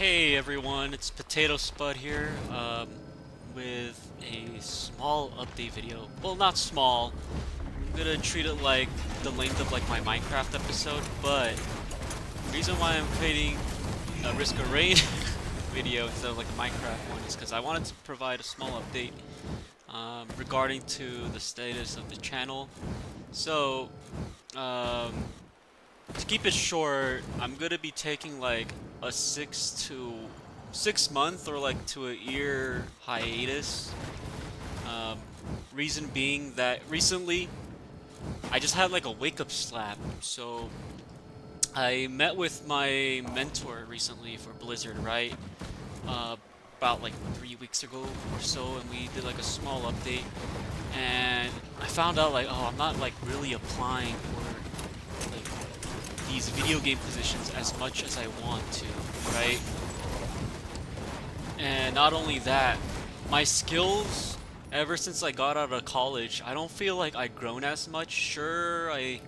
Hey everyone, it's Spud here, with a small update video. Well, not small. I'm gonna treat it like the length of like my Minecraft episode, but the reason why I'm creating a Risk of Rain video instead of like a Minecraft one is because I wanted to provide a small update regarding to the status of the channel. So, um, to keep it short, I'm gonna be taking like a 6 month or like to a year hiatus. Um, Reason being that recently I just had like a wake up slap. So I met with my mentor recently for Blizzard, right? Uh, about like 3 weeks ago or so, and we did like a small update. And I found out like, oh, I'm not like really applying for like these video game positions as much as I want to, right? And not only that, my skills, ever since I got out of college, I don't feel like I've grown as much. Sure, I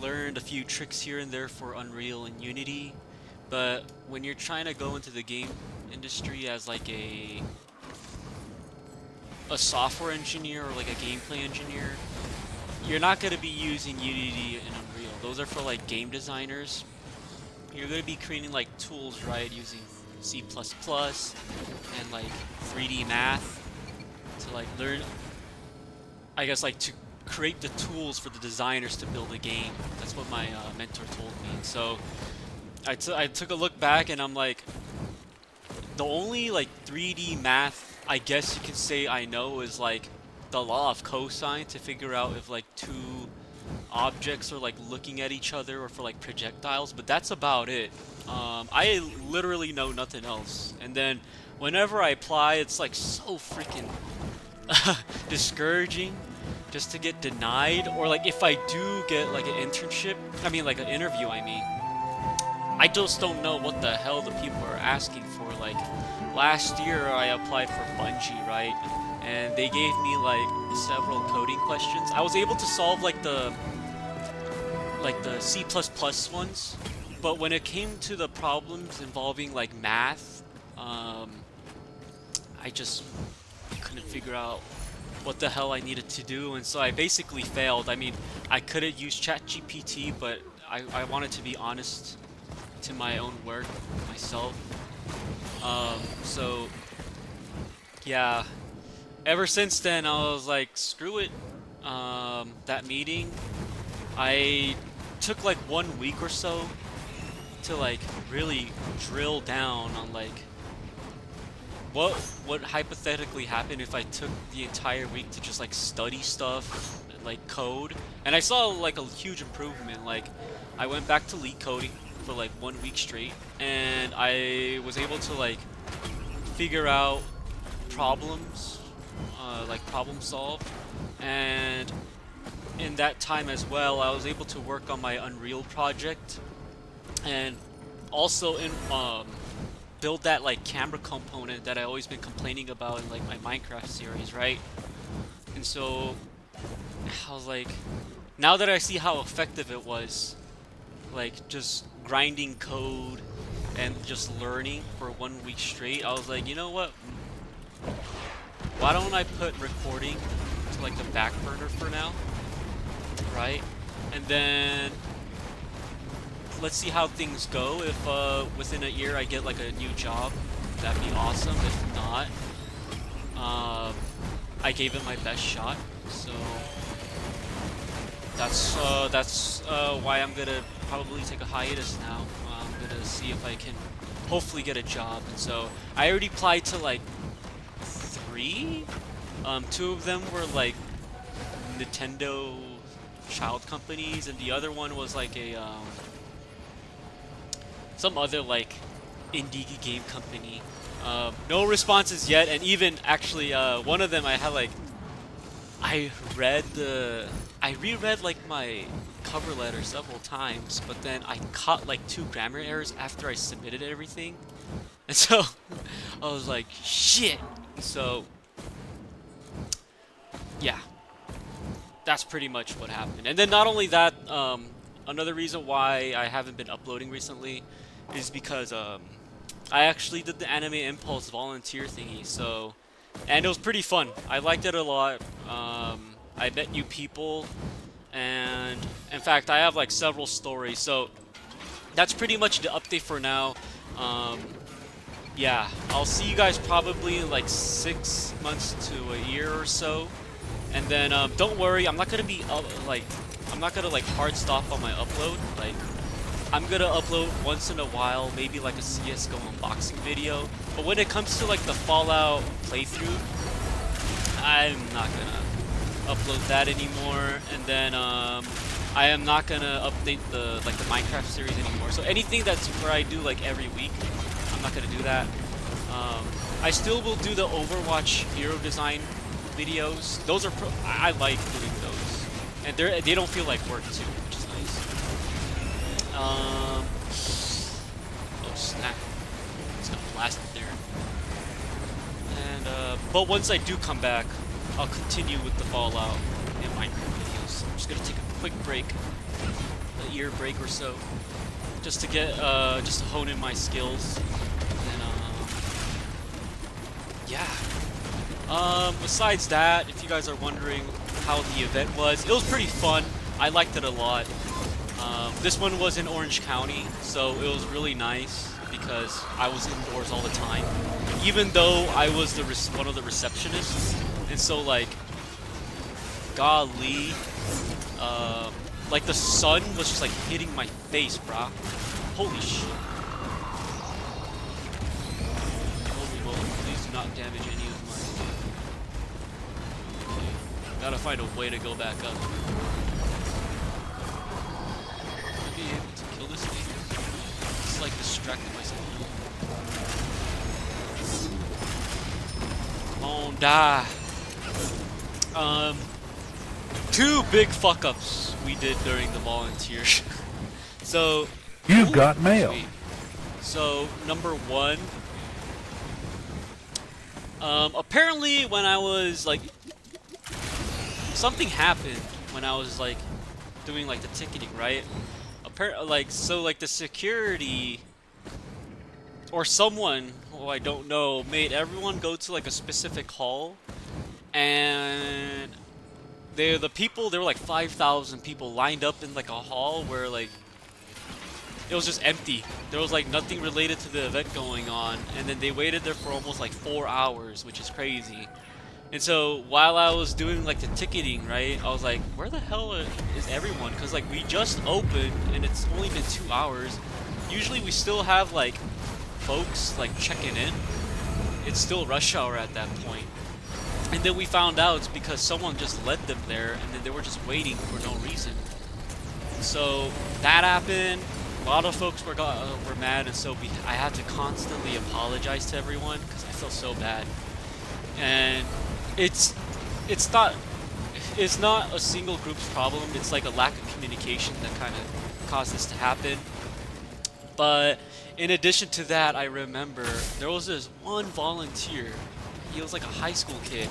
learned a few tricks here and there for Unreal and Unity, but when you're trying to go into the game industry as like a software engineer or like a gameplay engineer, you're not going to be using Unity and Unreal. Those are for like game designers. You're going to be creating like tools, right, using C++ and like 3D math to like learn, I guess, like to create the tools for the designers to build a game. That's what my mentor told me. So I took a look back and I'm like, the only like 3D math I guess you can say I know is like the law of cosine to figure out if like two objects are like looking at each other or for like projectiles, but that's about it. I literally know nothing else. And then whenever I apply, it's like so freaking discouraging just to get denied. Or like if I do get like an internship, I mean like an interview, I just don't know what the hell the people are asking for. Like last year I applied for Bungie, right? And they gave me like several coding questions. I was able to solve like the C++ ones, but when it came to the problems involving like math, I just couldn't figure out what the hell I needed to do, and so I basically failed. I mean, I could have used ChatGPT, but I wanted to be honest to my own work myself. So yeah, ever since then I was like, screw it. That meeting, I took like 1 week or so to like really drill down on like what would hypothetically happen if I took the entire week to just like study stuff and like code. And I saw like a huge improvement. Like I went back to lead coding for like 1 week straight, and I was able to like figure out problems, like problem solve. And in that time as well, I was able to work on my Unreal project, and also in build that like camera component that I always been complaining about in like my Minecraft series, right? And so I was like, now that I see how effective it was, like just grinding code and just learning for 1 week straight, I was like, you know what? Why don't I put recording to like the back burner for now, right? And then let's see how things go. If within a year I get like a new job, that'd be awesome. If not, I gave it my best shot. So that's why I'm gonna probably take a hiatus now. I'm gonna see if I can hopefully get a job. And so I already applied to like 3. Two of them were like Nintendo child companies, and the other one was like a some other like indie game company. No responses yet, and even actually one of them I had like I reread like my cover letter several times, but then I caught like 2 grammar errors after I submitted everything, and so I was like, shit. So yeah, that's pretty much what happened. And then not only that, another reason why I haven't been uploading recently is because I actually did the Anime Impulse volunteer thingy, so, and it was pretty fun. I liked it a lot. I met new people, and in fact, I have like several stories. So that's pretty much the update for now. Um, yeah, I'll see you guys probably in like 6 months to a year or so. And then don't worry, I'm not gonna be I'm not gonna like hard stop on my upload. Like I'm gonna upload once in a while, maybe like a CS:GO unboxing video. But when it comes to like the Fallout playthrough, I'm not gonna upload that anymore. And then I am not gonna update the Minecraft series anymore. So anything that's where I do like every week, I'm not gonna do that. I still will do the Overwatch hero design videos. Those are I like doing those, and they don't feel like work too, which is nice. Oh snap! It's gonna blast it there. And but once I do come back, I'll continue with the Fallout and Minecraft videos. I'm just gonna take a quick break, a year break or so, just to get just to hone in my skills. And yeah. Besides that, if you guys are wondering how the event was, it was pretty fun. I liked it a lot. This one was in Orange County, so it was really nice because I was indoors all the time, even though I was one of the receptionists. And so like, golly, like the sun was just like hitting my face, brah. Holy shit. Holy moly, please do not damage any of my... Gotta find a way to go back up. Will I be able to kill this thing? It's like distracting myself. Come on, die. Two big fuck ups we did during the volunteer. So you've got mail. Sweet. So number one, apparently when I was like, something happened when I was like doing like the ticketing, right? So like the security or someone who I don't know made everyone go to like a specific hall, and there were like 5,000 people lined up in like a hall where like it was just empty. There was like nothing related to the event going on, and then they waited there for almost like 4 hours, which is crazy. And so while I was doing like the ticketing, right, I was like, where the hell is everyone? Because like we just opened and it's only been 2 hours. Usually we still have like folks like checking in. It's still rush hour at that point. And then we found out it's because someone just led them there, and then they were just waiting for no reason. So that happened. A lot of folks were mad, and so I had to constantly apologize to everyone because I felt so bad. And it's not a single group's problem. It's like a lack of communication that kind of caused this to happen. But in addition to that, I remember there was this one volunteer. He was like a high school kid,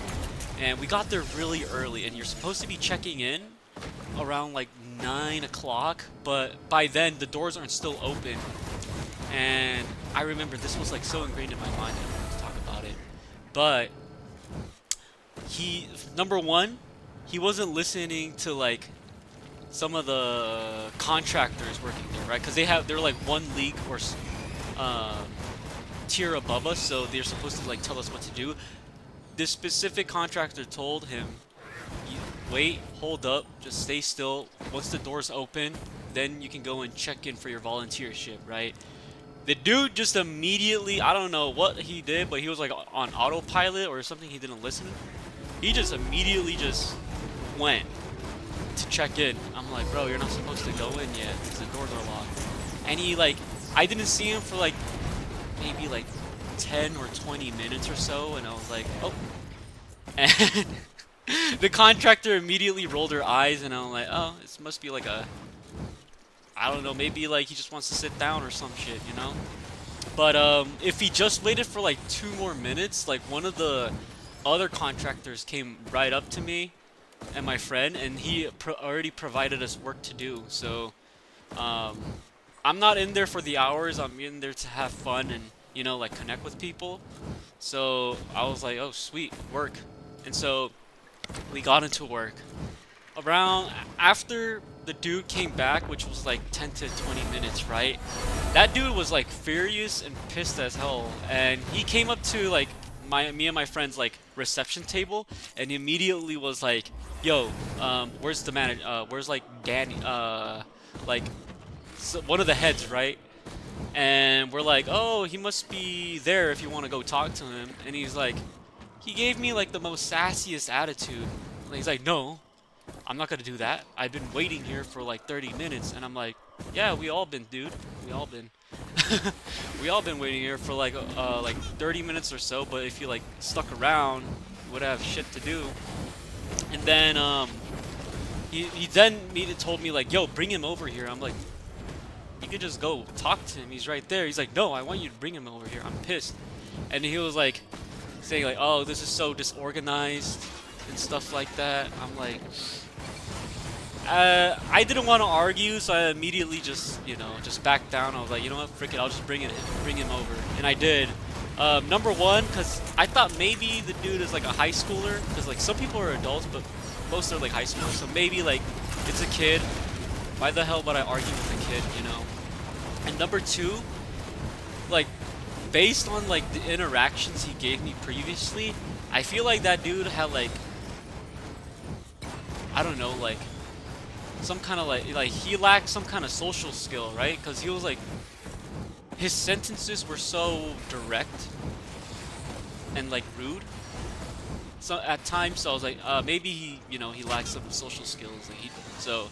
and we got there really early, and you're supposed to be checking in around like 9 o'clock, but by then the doors aren't still open. And I remember this was like so ingrained in my mind, I don't want to talk about it. But number one, he wasn't listening to like some of the contractors working there, right? Because they're like one league or tier above us, so they're supposed to like tell us what to do. This specific contractor told him, wait, hold up, just stay still. Once the doors open, then you can go and check in for your volunteership, right? The dude just immediately, I don't know what he did, but he was like on autopilot or something, he didn't listen. He just immediately just went to check in. I'm like, bro, you're not supposed to go in yet because the doors are locked. And he like, I didn't see him for like maybe like 10 or 20 minutes or so, and I was like, oh. And the contractor immediately rolled her eyes, and I'm like, oh, this must be like a, I don't know, maybe like he just wants to sit down or some shit, you know? But if he just waited for like 2 more minutes, like one of the other contractors came right up to me and my friend, and he already provided us work to do. So I'm not in there for the hours. I'm in there to have fun and you know, like connect with people. So I was like, oh sweet, work. And so we got into work. Around after the dude came back, which was like 10 to 20 minutes, right? That dude was like furious and pissed as hell, and he came up to like me and my friend's like reception table, and he immediately was like, "Yo, where's the manager? Where's like Danny? Like one of the heads, right?" And we're like, "Oh, he must be there if you want to go talk to him." And he's like, he gave me like the most sassiest attitude. And he's like, "No, I'm not gonna do that. I've been waiting here for like 30 minutes." And I'm like, "Yeah, we all been, dude. We all been. We all been waiting here for like 30 minutes or so. But if you like stuck around, you would have shit to do." And then he then told me like, "Yo, bring him over here." I'm like, "You could just go talk to him. He's right there." He's like, "No, I want you to bring him over here. I'm pissed." And he was like saying like, "Oh, this is so disorganized and stuff like that." I'm like, I didn't want to argue, so I immediately just, you know, just backed down. I was like, you know what, frick it, I'll just bring him over, and I did. Number one, because I thought maybe the dude is like a high schooler, because like some people are adults, but most are like high schoolers, so maybe like it's a kid. Why the hell would I argue with a kid, you know? And number two, like based on like the interactions he gave me previously, I feel like that dude had like, I don't know, like some kind of like he lacked some kind of social skill, right? Because he was like, his sentences were so direct and like rude. So at times, so I was like, maybe he, you know, he lacks some social skills. Like so,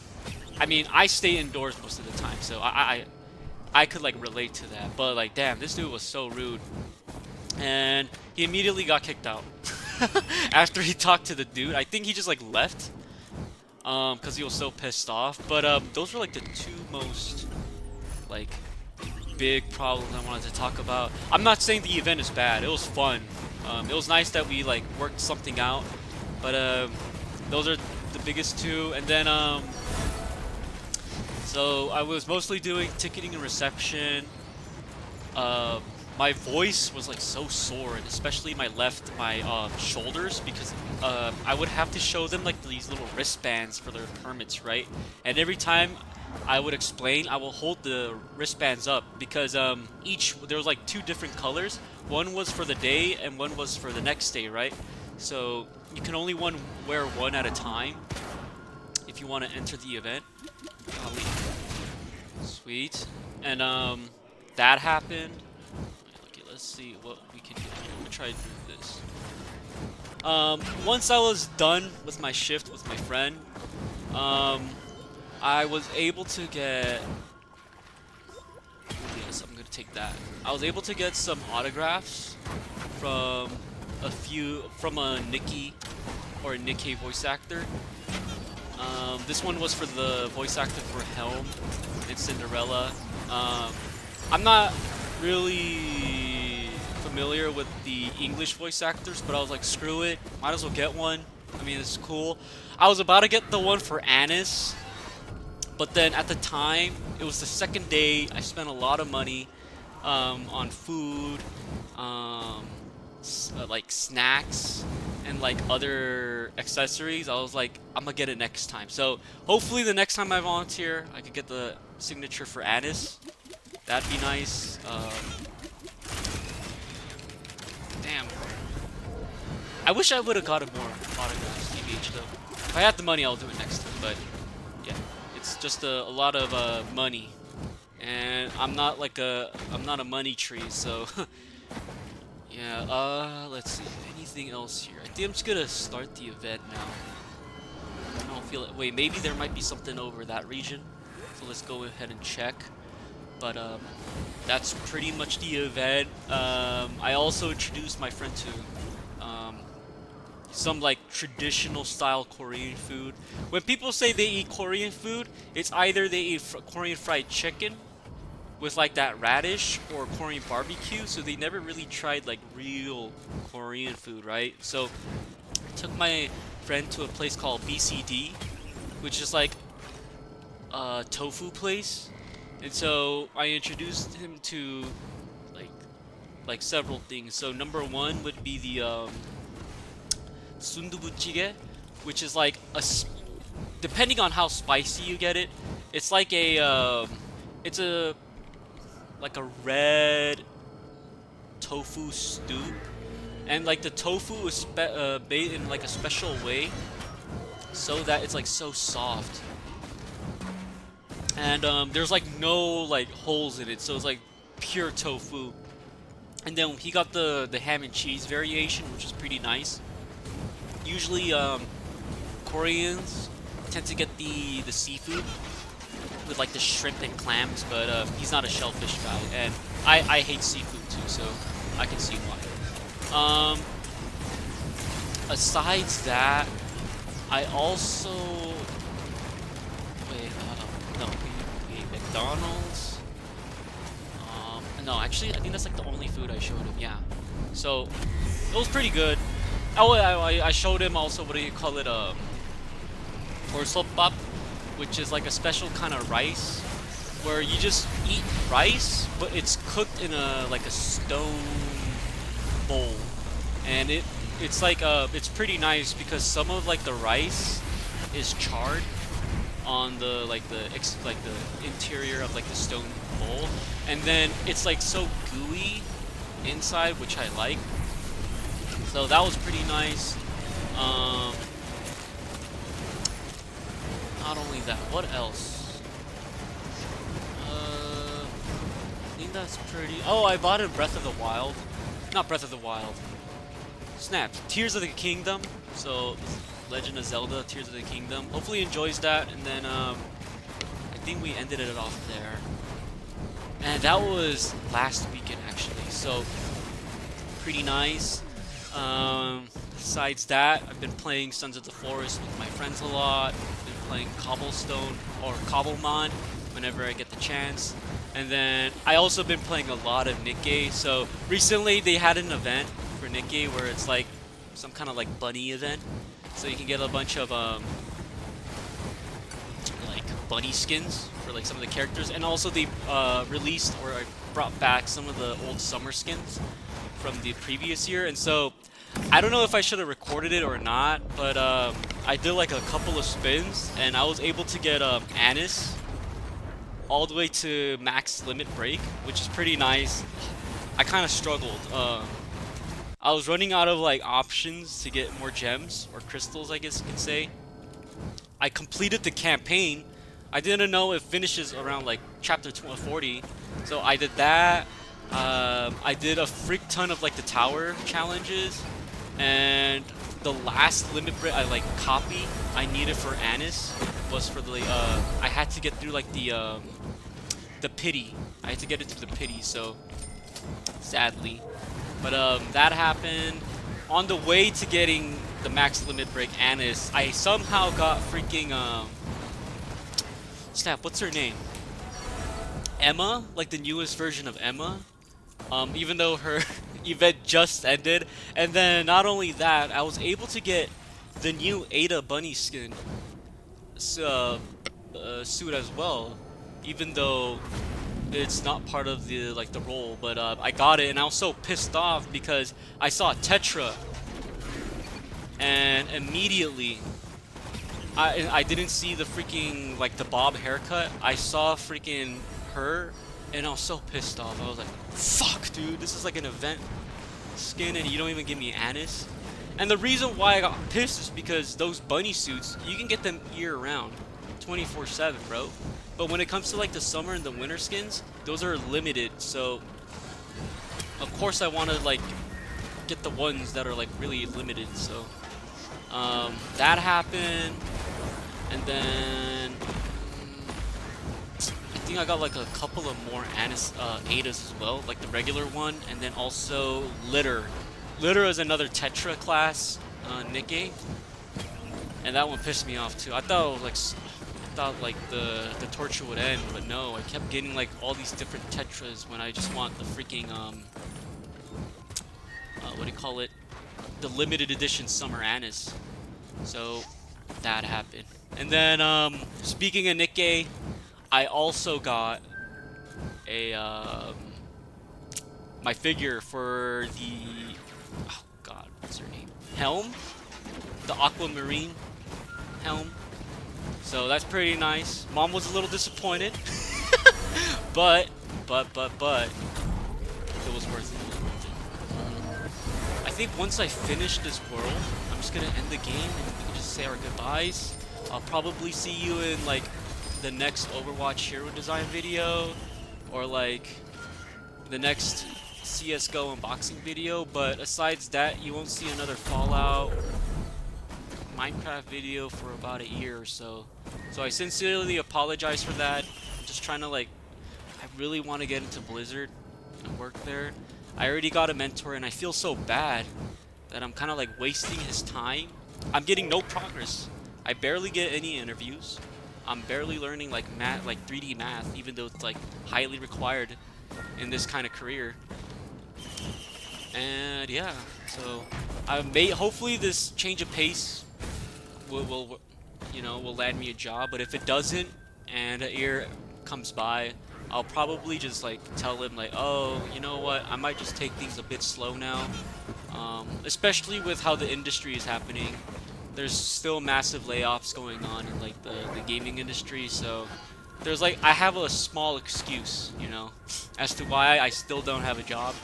I mean, I stay indoors most of the time, so I could like relate to that. But like, damn, this dude was so rude, and he immediately got kicked out after he talked to the dude. I think he just like left. Because he was so pissed off. But those were like the two most like big problems I wanted to talk about. I'm not saying the event is bad. It was fun. It was nice that we like worked something out. But those are the biggest two. And then so I was mostly doing ticketing and reception. My voice was like so sore, and especially my shoulders, because I would have to show them like these little wristbands for their permits, right? And every time I would explain, I will hold the wristbands up, because there was like two different colors. One was for the day and one was for the next day, right? So you can only wear one at a time if you want to enter the event. Golly. Sweet. And that happened. Okay, let's see what we can do. I'm gonna try to do this. Once I was done with my shift with my friend, I was able to get. Yes, I'm gonna take that. I was able to get some autographs from a Nikki or a Nikkei voice actor. This one was for the voice actor for Helm and Cinderella. I'm not really familiar with the English voice actors, but I was like, screw it, might as well get one. I mean, it's cool. I was about to get the one for Anis, but then at the time, it was the second day. I spent a lot of money on food, like snacks, and like other accessories. I was like, I'm gonna get it next time. So hopefully the next time I volunteer, I could get the signature for Anis. That'd be nice. Damn. I wish I would have gotten more autographs, TBH though. If I had the money, I'll do it next time. But yeah, it's just a lot of money, and I'm not a money tree, so. Yeah, let's see. Anything else here? I think I'm just gonna start the event now. I don't feel it. Wait, maybe there might be something over that region. So let's go ahead and check. But that's pretty much the event. I also introduced my friend to some like traditional style Korean food. When people say they eat Korean food, it's either they eat Korean fried chicken with like that radish, or Korean barbecue, so they never really tried like real Korean food, right? So I took my friend to a place called BCD, which is like a tofu place. And so I introduced him to like like several things. So number one would be the sundubuchige, which is like depending on how spicy you get it, it's like it's a like a red tofu stew, and like the tofu is made in like a special way so that it's like so soft, and there's like no like holes in it, so it's like pure tofu. And then he got the ham and cheese variation, which is pretty nice. Usually Koreans tend to get the seafood with like the shrimp and clams, but he's not a shellfish guy, and I hate seafood too, so I can see why. Asides that, I also no, we ate McDonald's. No, actually, I think that's like the only food I showed him. Yeah, so it was pretty good. Oh, I showed him also, what do you call it? Torsopap, which is like a special kind of rice where you just eat rice, but it's cooked in a like a stone bowl, and it's like it's pretty nice because some of like the rice is charred on the like the interior of like the stone bowl, and then it's like so gooey inside, which I like. So that was pretty nice. Not only that, what else? I think that's pretty. Oh, I bought a Breath of the Wild. Not Breath of the Wild. Snap. Tears of the Kingdom. So, Legend of Zelda, Tears of the Kingdom. Hopefully he enjoys that, and then I think we ended it off there. And that was last weekend actually. So, pretty nice. Besides that, I've been playing Sons of the Forest with my friends a lot. Been playing Cobblestone or Cobblemon whenever I get the chance. And then I also been playing a lot of Nikkei. So recently they had an event for Nikkei where it's like some kind of like bunny event. So you can get a bunch of like bunny skins for like some of the characters, and also they released or brought back some of the old summer skins from the previous year. And so I don't know if I should have recorded it or not, but I did like a couple of spins and I was able to get Anise all the way to max limit break, which is pretty nice. I kind of struggled. I was running out of like options to get more gems or crystals, I guess you could say. I completed the campaign. I didn't know it finishes around like chapter 40, so I did that. I did a freak ton of like the tower challenges, and the last limit break copy I needed for Anise was for the I had to get through like the pity. I had to get it through the pity, so sadly. But that happened. On the way to getting the max limit break Anise, I somehow got freaking snap, what's her name? Emma, like the newest version of Emma. Even though her event just ended. And then not only that, I was able to get the new Ada Bunny skin suit as well, even though it's not part of the the role. But I got it, and I was so pissed off because I saw Tetra, and immediately I didn't see the freaking the bob haircut. I saw freaking her, and I was so pissed off. I was like, fuck, dude, this is like an event skin and you don't even give me Anise. And the reason why I got pissed is because those bunny suits, you can get them year round, 24/7, bro. But when it comes to the summer and the winter skins, those are limited. So of course I want to get the ones that are really limited. So that happened, and then I think I got a couple of more Adas as well, like the regular one, and then also Litter. Litter is another Tetra class Nikkei, and that one pissed me off too. I thought it was the torture would end, but no, I kept getting all these different Tetras when I just want the freaking what do you call it? The limited edition Summer Anise. So that happened. And then speaking of Nikkei, I also got a my figure for the, oh god, what's her name? Helm? The aquamarine helm. So that's pretty nice. Mom was a little disappointed. but it was worth it. I think once I finish this world, I'm just gonna end the game and we can just say our goodbyes. I'll probably see you in like the next Overwatch hero design video, or like the next CSGO unboxing video, but aside that, you won't see another Fallout, Minecraft video for about a year or so. So I sincerely apologize for that. I'm just trying to like, I really want to get into Blizzard and work there. I already got a mentor and I feel so bad that I'm kind of like wasting his time. I'm getting no progress. I barely get any interviews. I'm barely learning like math, like 3D math, even though it's like highly required in this kind of career. And yeah, so I may, hopefully this change of pace will you know, will land me a job. But if it doesn't and a year comes by, I'll probably just like tell him like, oh, you know what, I might just take things a bit slow now, especially with how the industry is happening. There's still massive layoffs going on in like the gaming industry, so there's like, I have a small excuse, you know, as to why I still don't have a job.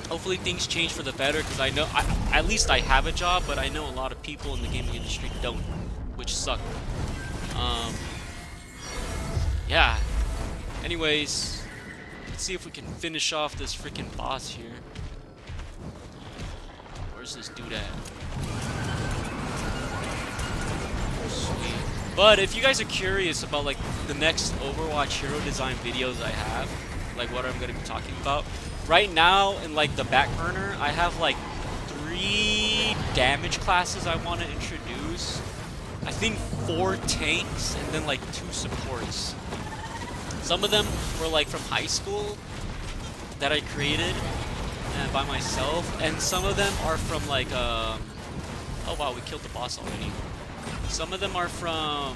Hopefully things change for the better, because I know, at least I have a job, but I know a lot of people in the gaming industry don't, which suck. Yeah. Anyways, let's see if we can finish off this freaking boss here. Where's this dude at? Sweet. But if you guys are curious about like the next Overwatch hero design videos I have, like what I'm going to be talking about, right now in like the back burner, I have like 3 damage classes I want to introduce. I think 4 tanks and then like 2 supports. Some of them were like from high school that I created by myself, and some of them are from like oh wow, we killed the boss already. Some of them are from,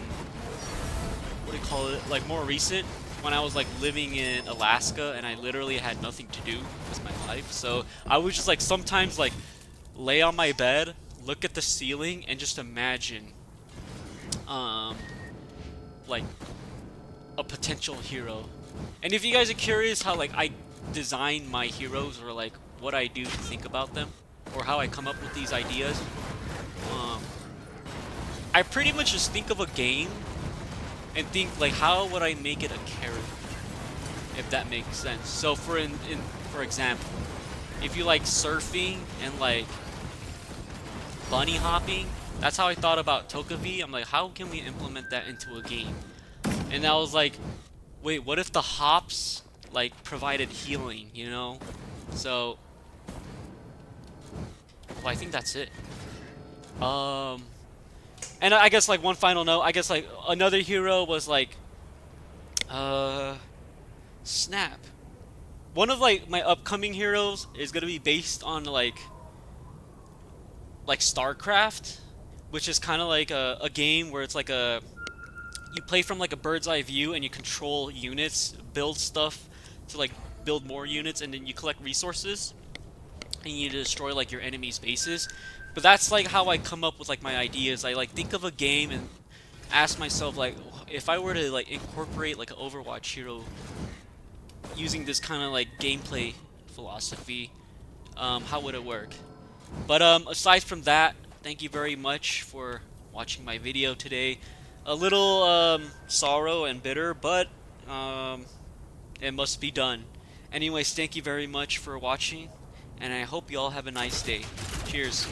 what do you call it, like more recent, when I was like living in Alaska and I literally had nothing to do with my life. So I would just like sometimes like lay on my bed, look at the ceiling, and just imagine like a potential hero. And if you guys are curious how like I design my heroes, or like what I do to think about them, or how I come up with these ideas, I pretty much just think of a game and think like, how would I make it a character, if that makes sense. So for example, if you like surfing and like bunny hopping, that's how I thought about Tokavi. I'm like, how can we implement that into a game? And I was like, wait, what if the hops like provided healing, you know? So, well, I think that's it. And I guess like one final note, I guess like another hero was like, Snap. One of like my upcoming heroes is gonna be based on like StarCraft, which is kind of like a game where it's like you play from like a bird's eye view and you control units, build stuff to like build more units, and then you collect resources and you destroy like your enemy's bases. But that's like how I come up with like my ideas. I like think of a game and ask myself like, if I were to like incorporate like an Overwatch hero using this kind of like gameplay philosophy, how would it work? But aside from that, thank you very much for watching my video today. A little sorrow and bitter, but it must be done. Anyways, thank you very much for watching, and I hope you all have a nice day. Cheers.